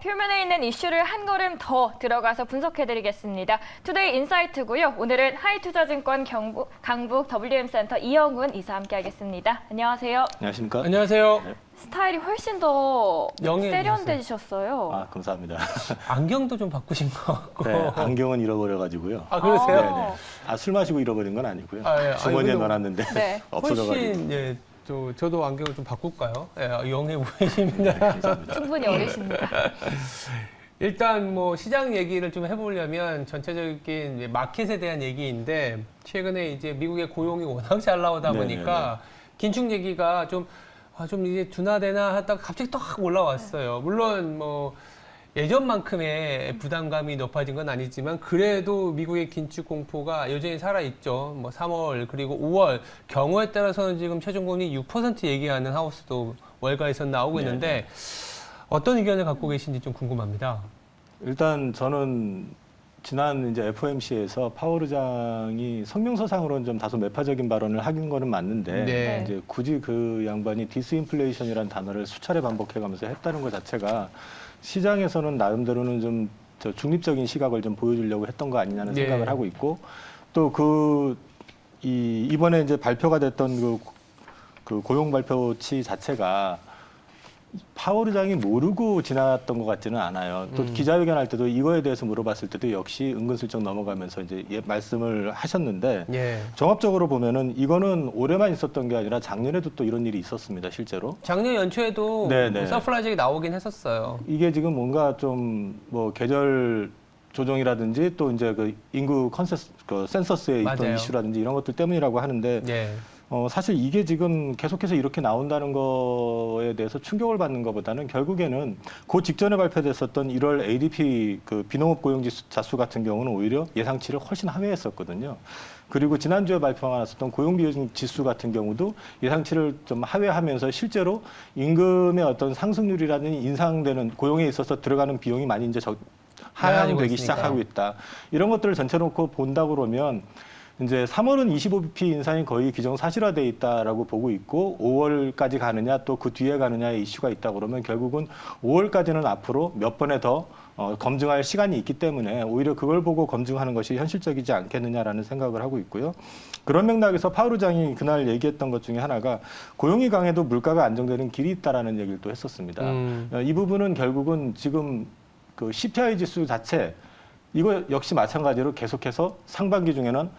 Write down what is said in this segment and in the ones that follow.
표면에 있는 이슈를 한 걸음 더 들어가서 분석해드리겠습니다. 투데이 인사이트고요. 오늘은 하이투자증권 강북 WM센터 이영훈 이사 함께하겠습니다. 안녕하세요. 안녕하십니까? 안녕하세요. 스타일이 훨씬 더 영해지셨어요. 세련되셨어요. 아, 감사합니다. 안경도 좀 바꾸신 것 같고. 네, 안경은 잃어버려가지고. 아, 그러세요? 네네. 아, 술 마시고 잃어버린 건 아니고요. 아, 예. 주머니에 아니, 넣어놨는데 네. 없어져가지고. 훨씬 예, 저도 안경을 좀 바꿀까요? 예, 영해 보이십니다. 충분히 어리십니다. 일단 뭐 시장 얘기를 좀 해보려면 전체적인 마켓에 대한 얘기인데 최근에 이제 미국의 고용이 워낙 잘 나오다 보니까 긴축 얘기가 좀 이제 둔화되나 하다가 갑자기 딱 올라왔어요. 물론 뭐 예전만큼의 부담감이 높아진 건 아니지만 그래도 미국의 긴축 공포가 여전히 살아있죠. 뭐 3월 그리고 5월 경우에 따라서는 지금 최종금리 6% 얘기하는 하우스도 월가에서 나오고 있는데 어떤 의견을 갖고 계신지 좀 궁금합니다. 일단 저는 지난 이제 FOMC에서 파월 의장이 성명서상으로는 좀 다소 매파적인 발언을 하긴 거는 맞는데 네. 이제 굳이 그 양반이 디스인플레이션이라는 단어를 수차례 반복해가면서 했다는 것 자체가 시장에서는 나름대로는 좀 중립적인 시각을 좀 보여주려고 했던 거 아니냐는 네. 생각을 하고 있고 또 이번에 이제 발표가 됐던 그 고용 발표치 자체가 파월 의장이 모르고 지났던 것 같지는 않아요. 또 기자회견할 때도 이거에 대해서 물어봤을 때도 역시 은근슬쩍 넘어가면서 이제 말씀을 하셨는데 예. 종합적으로 보면은 이거는 올해만 있었던 게 아니라 작년에도 또 이런 일이 있었습니다, 실제로. 작년 연초에도 네네. 서프라이즈가 나오긴 했었어요. 이게 지금 뭔가 좀 뭐 계절 조정이라든지 또 이제 그 인구 센서스에 있던 맞아요. 이슈라든지 이런 것들 때문이라고 하는데 예. 사실 이게 지금 계속해서 이렇게 나온다는 거에 대해서 충격을 받는 것보다는 결국에는 그 직전에 발표됐었던 1월 ADP 그 비농업 고용 지수 같은 경우는 오히려 예상치를 훨씬 하회했었거든요. 그리고 지난주에 발표가 났었던 고용 비용 지수 같은 경우도 예상치를 좀 하회하면서 실제로 임금의 어떤 상승률이라든지 인상되는 고용에 있어서 들어가는 비용이 많이 이제 하향되기 시작하고 있다. 이런 것들을 전체 놓고 본다고 그러면 이제 3월은 25bp 인상이 거의 기정사실화돼 있다라고 보고 있고 5월까지 가느냐 또 그 뒤에 가느냐의 이슈가 있다 그러면 결국은 5월까지는 앞으로 몇 번에 더 검증할 시간이 있기 때문에 오히려 그걸 보고 검증하는 것이 현실적이지 않겠느냐라는 생각을 하고 있고요. 그런 맥락에서 파월 의장이 그날 얘기했던 것 중에 하나가 고용이 강해도 물가가 안정되는 길이 있다라는 얘기를 또 했었습니다. 이 부분은 결국은 지금 그 CPI 지수 자체 이거 역시 마찬가지로 계속해서 상반기 중에는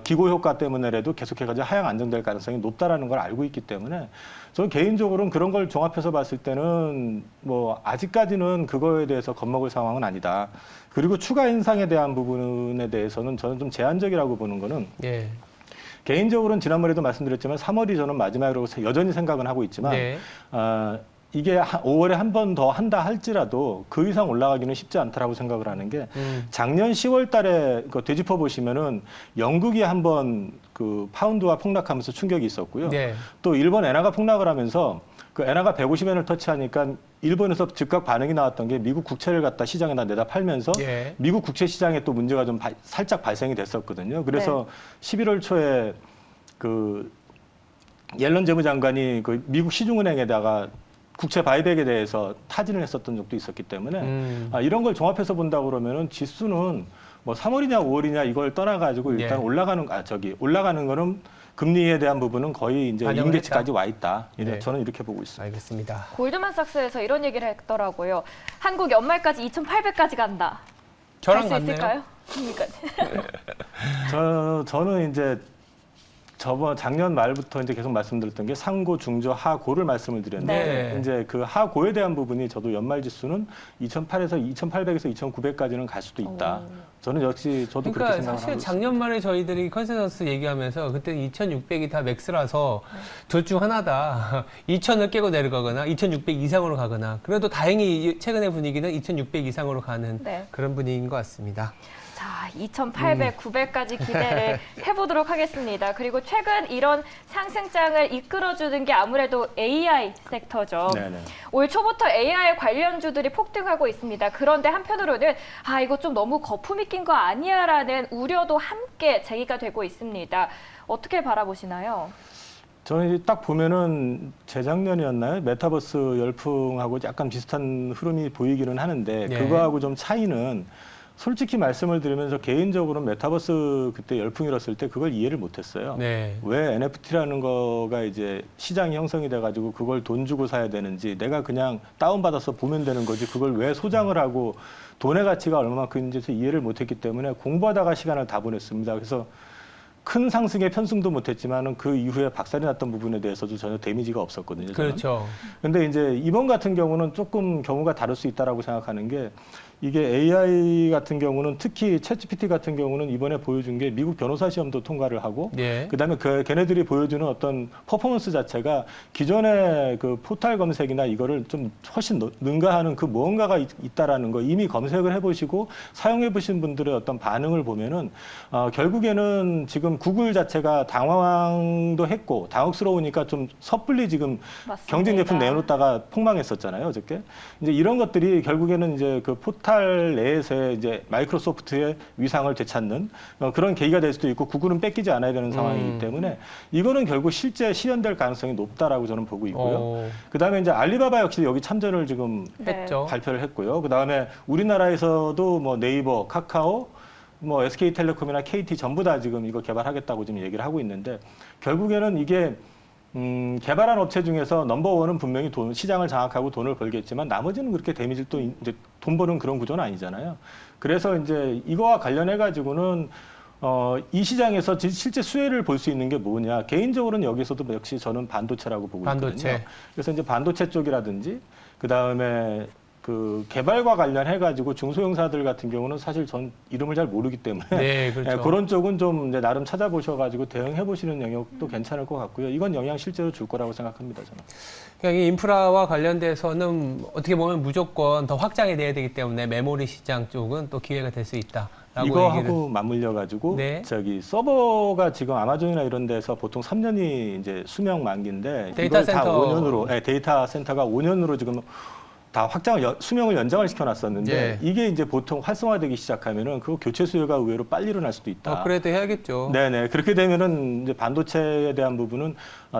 기고 효과 때문에라도 계속해가지고 하향 안정될 가능성이 높다라는 걸 알고 있기 때문에 저는 개인적으로는 그런 걸 종합해서 봤을 때는 뭐 아직까지는 그거에 대해서 겁먹을 상황은 아니다. 그리고 추가 인상에 대한 부분에 대해서는 저는 좀 제한적이라고 보는 거는 예. 개인적으로는 지난번에도 말씀드렸지만 3월이 저는 마지막으로 여전히 생각은 하고 있지만 네. 이게 5월에 한 번 더 한다 할지라도 그 이상 올라가기는 쉽지 않다라고 생각을 하는 게 작년 10월 달에 되짚어 보시면은 영국이 한번 그 파운드와 폭락하면서 충격이 있었고요. 네. 또 일본 엔화가 폭락을 하면서 그 엔화가 150엔을 터치하니까 일본에서 즉각 반응이 나왔던 게 미국 국채를 갖다 시장에다 내다 팔면서 예. 미국 국채 시장에 또 문제가 좀 살짝 발생이 됐었거든요. 그래서 11월 초에 그 옐런 재무장관이 그 미국 시중은행에다가 국채 바이백에 대해서 타진을 했었던 적도 있었기 때문에 이런 걸 종합해서 본다 그러면은 지수는 뭐 3월이냐 5월이냐 이걸 떠나가지고 일단 예. 올라가는 거는 금리에 대한 부분은 거의 이제 반영을 임계치까지 와 있다. 네. 저는 이렇게 보고 있습니다. 알겠습니다. 골드만삭스에서 이런 얘기를 했더라고요. 한국 연말까지 2,800까지 간다. 저랑 갈 수 같네요. 있을까요? 그러니까. 저는 이제 작년 말부터 이제 계속 말씀드렸던 게 상고, 중저, 하고를 말씀을 드렸는데 네. 이제 그 하고에 대한 부분이 저도 연말 지수는 2,800에서 2,900까지는 갈 수도 있다. 저는 역시 저도 그렇게 그러니까 생각하고 사실 있습니다. 작년 말에 저희들이 컨센서스 얘기하면서 그때 2,600이 다 맥스라서 둘 중 하나다. 2,000을 깨고 내려가거나 2,600 이상으로 가거나 그래도 다행히 최근의 분위기는 2,600 이상으로 가는 네. 그런 분위기인 것 같습니다. 자, 2,800, 900까지 기대를 해보도록 하겠습니다. 그리고 최근 이런 상승장을 이끌어주는 게 아무래도 AI 섹터죠. 네네. 올 초부터 AI 관련주들이 폭등하고 있습니다. 그런데 한편으로는 이거 좀 너무 거품이 낀 거 아니야라는 우려도 함께 제기가 되고 있습니다. 어떻게 바라보시나요? 저는 이제 딱 보면은 재작년이었나요? 메타버스 열풍하고 약간 비슷한 흐름이 보이기는 하는데 네. 그거하고 좀 차이는 솔직히 말씀을 드리면서 개인적으로 메타버스 그때 열풍이 일었을 때 그걸 이해를 못했어요. 네. 왜 NFT라는 거가 이제 시장이 형성이 돼가지고 그걸 돈 주고 사야 되는지 내가 그냥 다운받아서 보면 되는 거지 그걸 왜 소장을 하고 돈의 가치가 얼마만큼인지 이해를 못했기 때문에 공부하다가 시간을 다 보냈습니다. 그래서 큰 상승에 편승도 못했지만은 그 이후에 박살이 났던 부분에 대해서도 전혀 데미지가 없었거든요. 저는. 그렇죠. 근데 이제 이번 같은 경우는 조금 경우가 다를 수 있다라고 생각하는 게 이게 AI 같은 경우는 특히 챗GPT 같은 경우는 이번에 보여준 게 미국 변호사 시험도 통과를 하고 예. 그다음에 걔네들이 보여주는 어떤 퍼포먼스 자체가 기존의 그 포탈 검색이나 이거를 좀 훨씬 능가하는 그 무언가가 있다라는 거 이미 검색을 해보시고 사용해 보신 분들의 어떤 반응을 보면은 결국에는 지금 구글 자체가 당황도 했고 당혹스러우니까 좀 섣불리 지금 맞습니다. 경쟁 제품 내놓다가 폭망했었잖아요 어저께. 이제 이런 것들이 결국에는 이제 그 포탈 내에서의 이제 마이크로소프트의 위상을 되찾는 그런 계기가 될 수도 있고 구글은 뺏기지 않아야 되는 상황이기 때문에 이거는 결국 실제 실현될 가능성이 높다라고 저는 보고 있고요. 그다음에 이제 알리바바 역시 여기 참전을 지금 네. 했죠. 발표를 했고요. 그다음에 우리나라에서도 뭐 네이버, 카카오, 뭐 SK텔레콤이나 KT 전부 다 지금 이거 개발하겠다고 지금 얘기를 하고 있는데 결국에는 이게 개발한 업체 중에서 넘버원은 분명히 시장을 장악하고 돈을 벌겠지만 나머지는 그렇게 데미지를 또 이제 돈 버는 그런 구조는 아니잖아요. 그래서 이제 이거와 관련해 가지고는 이 시장에서 실제 수혜를 볼 수 있는 게 뭐냐. 개인적으로는 여기서도 역시 저는 반도체라고 보고 있거든요. 그래서 이제 반도체 쪽이라든지 그다음에 그 개발과 관련해 가지고 중소형사들 같은 경우는 사실 전 이름을 잘 모르기 때문에 네, 그렇죠. 그런 쪽은 좀 이제 나름 찾아보셔 가지고 대응해 보시는 영역도 괜찮을 것 같고요. 이건 영향 실제로 줄 거라고 생각합니다, 저는. 그러니까 이 인프라와 관련돼서는 어떻게 보면 무조건 더 확장이 돼야 되기 때문에 메모리 시장 쪽은 또 기회가 될 수 있다. 이거하고 맞물려 가지고 네. 저기 서버가 지금 아마존이나 이런 데서 보통 3년이 이제 수명 만기인데 데이터 이걸 다 센터. 5년으로 데이터 센터가 5년으로 지금 다 수명을 연장을 시켜놨었는데 예. 이게 이제 보통 활성화되기 시작하면은 그 교체 수요가 의외로 빨리 일어날 수도 있다. 그래도 해야겠죠. 네네. 그렇게 되면은 이제 반도체에 대한 부분은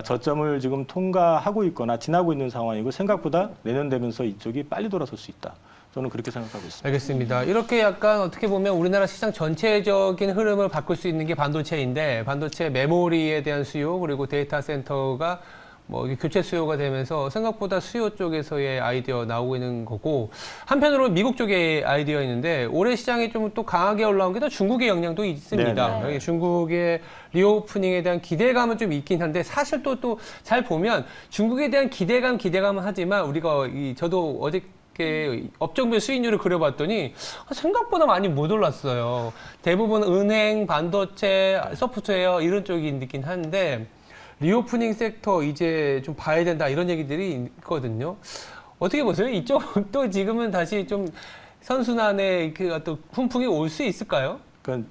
저점을 지금 통과하고 있거나 지나고 있는 상황이고 생각보다 내년 되면서 이쪽이 빨리 돌아설 수 있다. 저는 그렇게 생각하고 있습니다. 알겠습니다. 이렇게 약간 어떻게 보면 우리나라 시장 전체적인 흐름을 바꿀 수 있는 게 반도체인데 반도체 메모리에 대한 수요 그리고 데이터 센터가 뭐 이게 교체 수요가 되면서 생각보다 수요 쪽에서의 아이디어 나오고 있는 거고 한편으로 미국 쪽의 아이디어 있는데 올해 시장이 좀 또 강하게 올라온 게 또 중국의 영향도 있습니다. 네네. 여기 중국의 리오프닝에 대한 기대감은 좀 있긴 한데 사실 또 잘 보면 중국에 대한 기대감은 하지만 우리가 저도 어저께 업종별 수익률을 그려봤더니 생각보다 많이 못 올랐어요. 대부분 은행, 반도체, 소프트웨어 이런 쪽이 있긴 한데 리오프닝 섹터 이제 좀 봐야 된다 이런 얘기들이 있거든요. 어떻게 보세요? 이쪽도 지금은 다시 좀 선순환의 그 어떤 훈풍이 올 수 있을까요? 그러니까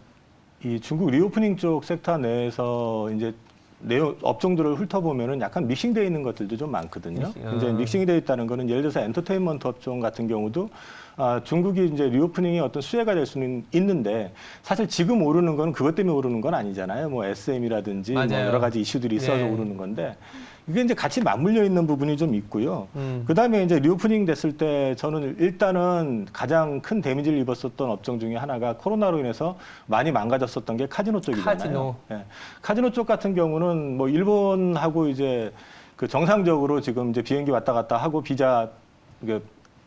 이 중국 리오프닝 쪽 섹터 내에서 이제 업종들을 훑어보면은 약간 믹싱되어 있는 것들도 좀 많거든요. 이제 믹싱이 되어 있다는 거는 예를 들어서 엔터테인먼트 업종 같은 경우도 중국이 이제 리오프닝이 어떤 수혜가 될 수는 있는데 사실 지금 오르는 건 그것 때문에 오르는 건 아니잖아요. 뭐 SM이라든지 뭐 여러 가지 이슈들이 있어서 네. 오르는 건데 이게 이제 같이 맞물려 있는 부분이 좀 있고요. 그다음에 이제 리오프닝 됐을 때 저는 일단은 가장 큰 데미지를 입었었던 업종 중에 하나가 코로나로 인해서 많이 망가졌었던 게 카지노 쪽이잖아요. 카지노. 예. 카지노 쪽 같은 경우는 뭐 일본하고 이제 그 정상적으로 지금 이제 비행기 왔다 갔다 하고 비자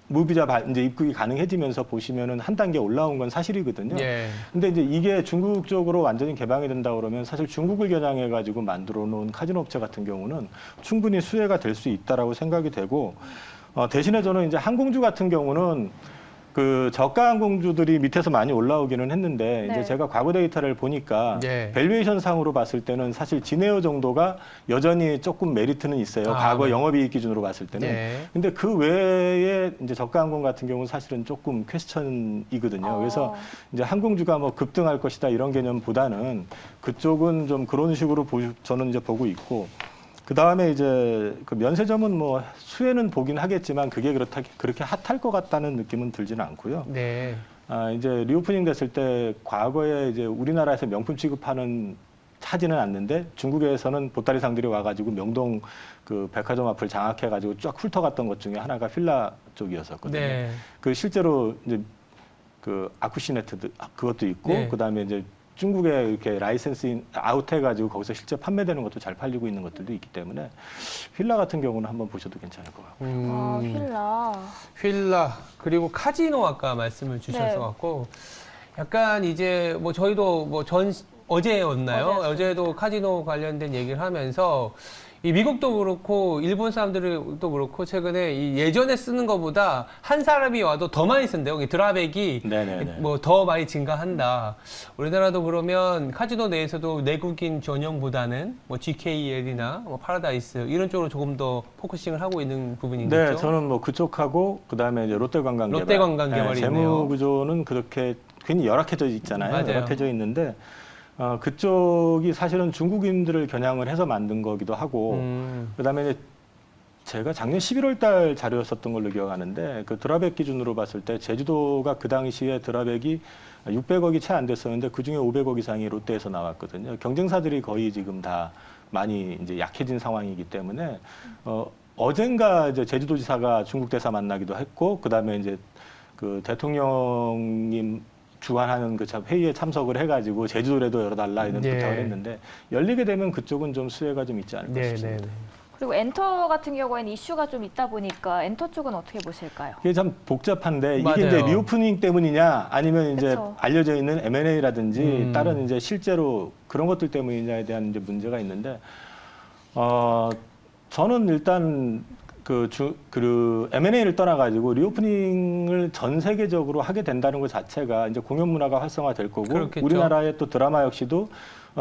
무비자 이제 입국이 가능해지면서 보시면은 한 단계 올라온 건 사실이거든요. 예. 근데 이제 이게 중국 쪽으로 완전히 개방이 된다 그러면 사실 중국을 겨냥해 가지고 만들어 놓은 카지노 업체 같은 경우는 충분히 수혜가 될 수 있다라고 생각이 되고 대신에 저는 이제 항공주 같은 경우는 그 저가 항공주들이 밑에서 많이 올라오기는 했는데 네. 이제 제가 과거 데이터를 보니까 예. 밸류에이션 상으로 봤을 때는 사실 진에어 정도가 여전히 조금 메리트는 있어요. 과거 네. 영업이익 기준으로 봤을 때는. 예. 근데 그 외에 이제 저가 항공 같은 경우는 사실은 조금 퀘스천이거든요. 그래서 이제 항공주가 뭐 급등할 것이다 이런 개념보다는 그쪽은 좀 그런 식으로 저는 이제 보고 있고. 그 다음에 이제 그 면세점은 뭐 수혜는 보긴 하겠지만 그게 그렇게 핫할 것 같다는 느낌은 들지는 않고요. 네. 이제 리오프닝 됐을 때 과거에 이제 우리나라에서 명품 취급하는 하지는 않는데 중국에서는 보따리상들이 와가지고 명동 그 백화점 앞을 장악해가지고 쫙 훑어갔던 것 중에 하나가 필라 쪽이었었거든요. 네. 그 실제로 이제 그 아쿠시네트 그것도 있고 네. 그다음에 이제 중국에 이렇게 라이센스 아웃해가지고 거기서 실제 판매되는 것도 잘 팔리고 있는 것들도 있기 때문에 휠라 같은 경우는 한번 보셔도 괜찮을 것 같고요. 아, 휠라. 휠라 그리고 카지노 아까 말씀을 주셔서 네. 갖고 약간 이제 뭐 저희도 뭐 어제였나요? 어제였어요. 어제도 카지노 관련된 얘기를 하면서 이 미국도 그렇고 일본 사람들도 그렇고 최근에 이 예전에 쓰는 것보다 한 사람이 와도 더 많이 쓴대요. 이 드랍액이 네네네. 뭐 더 많이 증가한다. 우리나라도 그러면 카지노 내에서도 내국인 전용보다는 뭐 GKL이나 뭐 파라다이스 이런 쪽으로 조금 더 포커싱을 하고 있는 부분이겠죠. 네, 저는 뭐 그쪽하고 그다음에 이제 롯데관광개발. 롯데관광개발이 있네요. 재무 구조는 그렇게 굉장히 열악해져 있잖아요. 맞아요. 열악해져 있는데 그쪽이 사실은 중국인들을 겨냥을 해서 만든 거기도 하고 그다음에 이제 제가 작년 11월 달 자료였었던 걸로 기억하는데 그 드랍액 기준으로 봤을 때 제주도가 그 당시에 드랍액이 600억이 채 안 됐었는데 그중에 500억 이상이 롯데에서 나왔거든요. 경쟁사들이 거의 지금 다 많이 이제 약해진 상황이기 때문에 어젠가 이제 제주도지사가 중국 대사 만나기도 했고 그다음에 이제 그 대통령님 주관하는 그 회의에 참석을 해가지고 제주도라도 열어달라 이런 네. 부탁을 했는데 열리게 되면 그쪽은 좀 수혜가 좀 있지 않을까 네, 싶습니다. 네, 네. 그리고 엔터 같은 경우에는 이슈가 좀 있다 보니까 엔터 쪽은 어떻게 보실까요? 이게 참 복잡한데 맞아요. 이게 이제 리오프닝 때문이냐 아니면 이제 그쵸. 알려져 있는 M&A라든지 다른 이제 실제로 그런 것들 때문이냐에 대한 이제 문제가 있는데 저는 일단 그 M&A를 떠나가지고 리오프닝을 전 세계적으로 하게 된다는 것 자체가 이제 공연 문화가 활성화될 거고 그렇겠죠. 우리나라의 또 드라마 역시도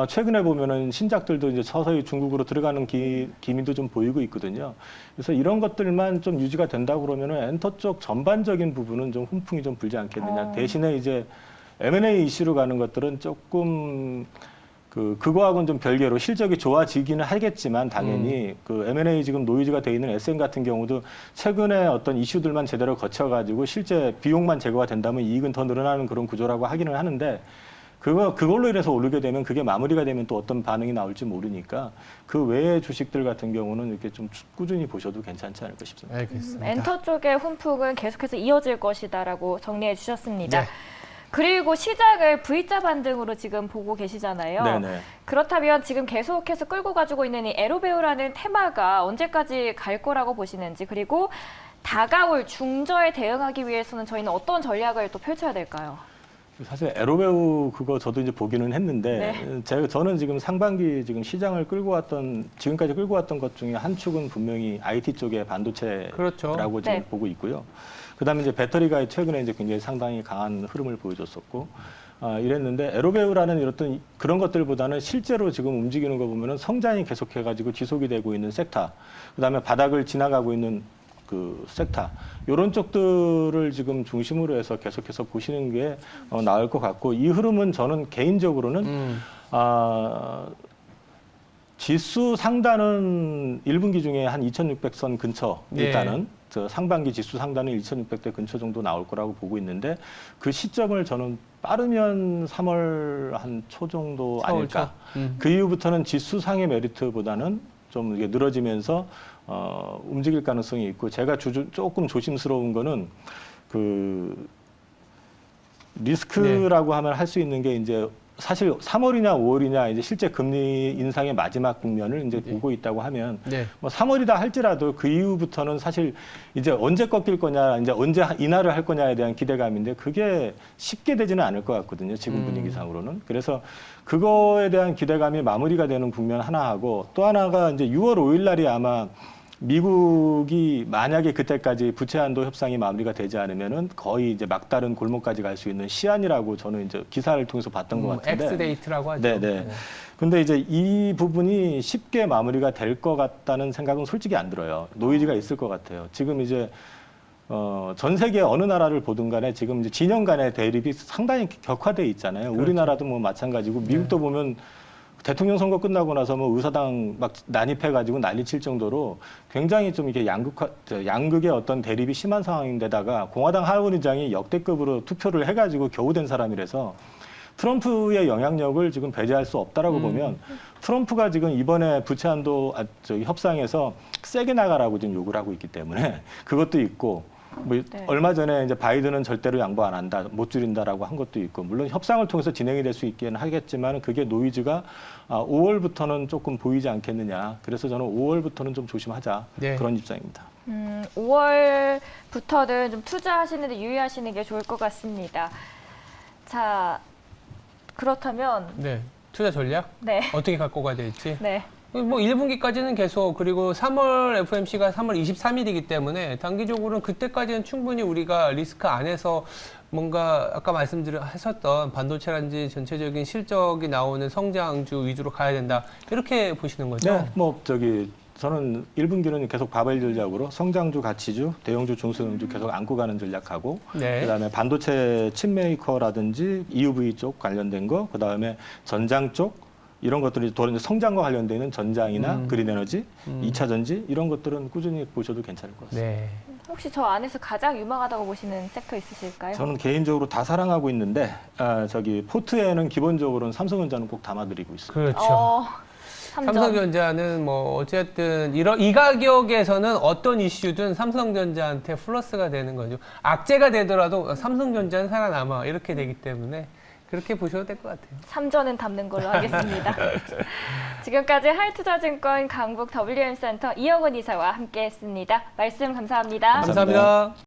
최근에 보면은 신작들도 이제 서서히 중국으로 들어가는 기미도 좀 보이고 있거든요. 그래서 이런 것들만 좀 유지가 된다고 그러면은 엔터 쪽 전반적인 부분은 좀 훈풍이 좀 불지 않겠느냐. 대신에 이제 M&A 이슈로 가는 것들은 조금 그거하고는 좀 별개로 실적이 좋아지기는 하겠지만 당연히 그 M&A 지금 노이즈가 돼 있는 SM 같은 경우도 최근에 어떤 이슈들만 제대로 거쳐가지고 실제 비용만 제거가 된다면 이익은 더 늘어나는 그런 구조라고 하기는 하는데 그걸로 인해서 오르게 되면 그게 마무리가 되면 또 어떤 반응이 나올지 모르니까 그 외의 주식들 같은 경우는 이렇게 좀 꾸준히 보셔도 괜찮지 않을까 싶습니다. 알겠습니다. 엔터 쪽의 훈풍은 계속해서 이어질 것이다라고 정리해 주셨습니다. 네. 그리고 시장을 V자 반등으로 지금 보고 계시잖아요. 네네. 그렇다면 지금 계속해서 끌고 가지고 있는 이 에로베우라는 테마가 언제까지 갈 거라고 보시는지 그리고 다가올 중저에 대응하기 위해서는 저희는 어떤 전략을 또 펼쳐야 될까요? 사실 에로베우 그거 저도 이제 보기는 했는데 저는 지금 상반기 지금 시장을 지금까지 끌고 왔던 것 중에 한 축은 분명히 IT 쪽의 반도체라고 그렇죠. 지금 네. 보고 있고요. 그다음에 이제 배터리가 최근에 이제 굉장히 상당히 강한 흐름을 보여줬었고 이랬는데 에로베우라는 이런 그런 것들보다는 실제로 지금 움직이는 거 보면은 성장이 계속해가지고 지속이 되고 있는 섹터, 그다음에 바닥을 지나가고 있는 그 섹터 이런 쪽들을 지금 중심으로 해서 계속해서 보시는 게 나을 것 같고 이 흐름은 저는 개인적으로는 지수 상단은 1분기 중에 한 2,600선 근처 일단은 저 상반기 지수 상단은 2,600대 근처 정도 나올 거라고 보고 있는데 그 시점을 저는 빠르면 3월 한 초 정도 아닐까. 그 이후부터는 지수 상의 메리트보다는 좀 이게 늘어지면서 움직일 가능성이 있고 제가 조금 조심스러운 거는 그 리스크라고 하면 할 수 있는 게 이제 사실 3월이냐 5월이냐 이제 실제 금리 인상의 마지막 국면을 이제 보고 있다고 하면 뭐 3월이다 할지라도 그 이후부터는 사실 이제 언제 꺾일 거냐 이제 언제 인하를 할 거냐에 대한 기대감인데 그게 쉽게 되지는 않을 것 같거든요. 지금 분위기상으로는. 그래서 그거에 대한 기대감이 마무리가 되는 국면 하나하고 또 하나가 이제 6월 5일 날이 아마 미국이 만약에 그때까지 부채 한도 협상이 마무리가 되지 않으면은 거의 이제 막다른 골목까지 갈 수 있는 시한이라고 저는 이제 기사를 통해서 봤던 것 같은데. 엑스데이트라고 하죠. 네네. 근데 이제 이 부분이 쉽게 마무리가 될 것 같다는 생각은 솔직히 안 들어요. 노이즈가 있을 것 같아요. 지금 이제 전 세계 어느 나라를 보든 간에 지금 이제 진영 간의 대립이 상당히 격화돼 있잖아요. 그렇죠. 우리나라도 뭐 마찬가지고 미국도 보면 대통령 선거 끝나고 나서 뭐 의사당 막 난입해가지고 난리 칠 정도로 굉장히 좀 이게 양극의 어떤 대립이 심한 상황인데다가 공화당 하원의장이 역대급으로 투표를 해가지고 겨우 된 사람이라서 트럼프의 영향력을 지금 배제할 수 없다라고 보면 트럼프가 지금 이번에 부채 한도 협상에서 세게 나가라고 지금 요구를 하고 있기 때문에 그것도 있고 뭐 네. 얼마 전에 이제 바이든은 절대로 양보 안 한다, 못 줄인다라고 한 것도 있고 물론 협상을 통해서 진행이 될 수 있기는 하겠지만 그게 노이즈가 5월부터는 조금 보이지 않겠느냐. 그래서 저는 5월부터는 좀 조심하자 네. 그런 입장입니다. 5월부터는 좀 투자하시는데 유의하시는 게 좋을 것 같습니다. 자, 그렇다면 네. 투자 전략 네, 어떻게 갖고 가야 될지. 네, 뭐 1분기까지는 계속 그리고 3월 FOMC가 3월 23일이기 때문에 단기적으로는 그때까지는 충분히 우리가 리스크 안에서 뭔가 아까 말씀하셨던 반도체라든지 전체적인 실적이 나오는 성장주 위주로 가야 된다. 이렇게 보시는 거죠? 네, 저는 1분기는 계속 바벨 전략으로 성장주, 가치주, 대형주, 중소형주 계속 안고 가는 전략하고 네. 그다음에 반도체 칩메이커라든지 EUV 쪽 관련된 거, 그다음에 전장 쪽 이런 것들이 더 성장과 관련되는 전장이나 그린에너지, 2차 전지 이런 것들은 꾸준히 보셔도 괜찮을 것 같습니다. 네. 혹시 저 안에서 가장 유망하다고 보시는 섹터 있으실까요? 저는 개인적으로 다 사랑하고 있는데 포트에는 기본적으로는 삼성전자는 꼭 담아드리고 있습니다. 그렇죠. 삼전. 삼성전자는 뭐 어쨌든 이 가격에서는 어떤 이슈든 삼성전자한테 플러스가 되는 거죠. 악재가 되더라도 삼성전자는 살아남아 이렇게 되기 때문에 그렇게 보셔도 될 것 같아요. 삼전은 담는 걸로 하겠습니다. 지금까지 하이투자증권 강북 WM센터 이영은 이사와 함께했습니다. 말씀 감사합니다. 감사합니다. 감사합니다.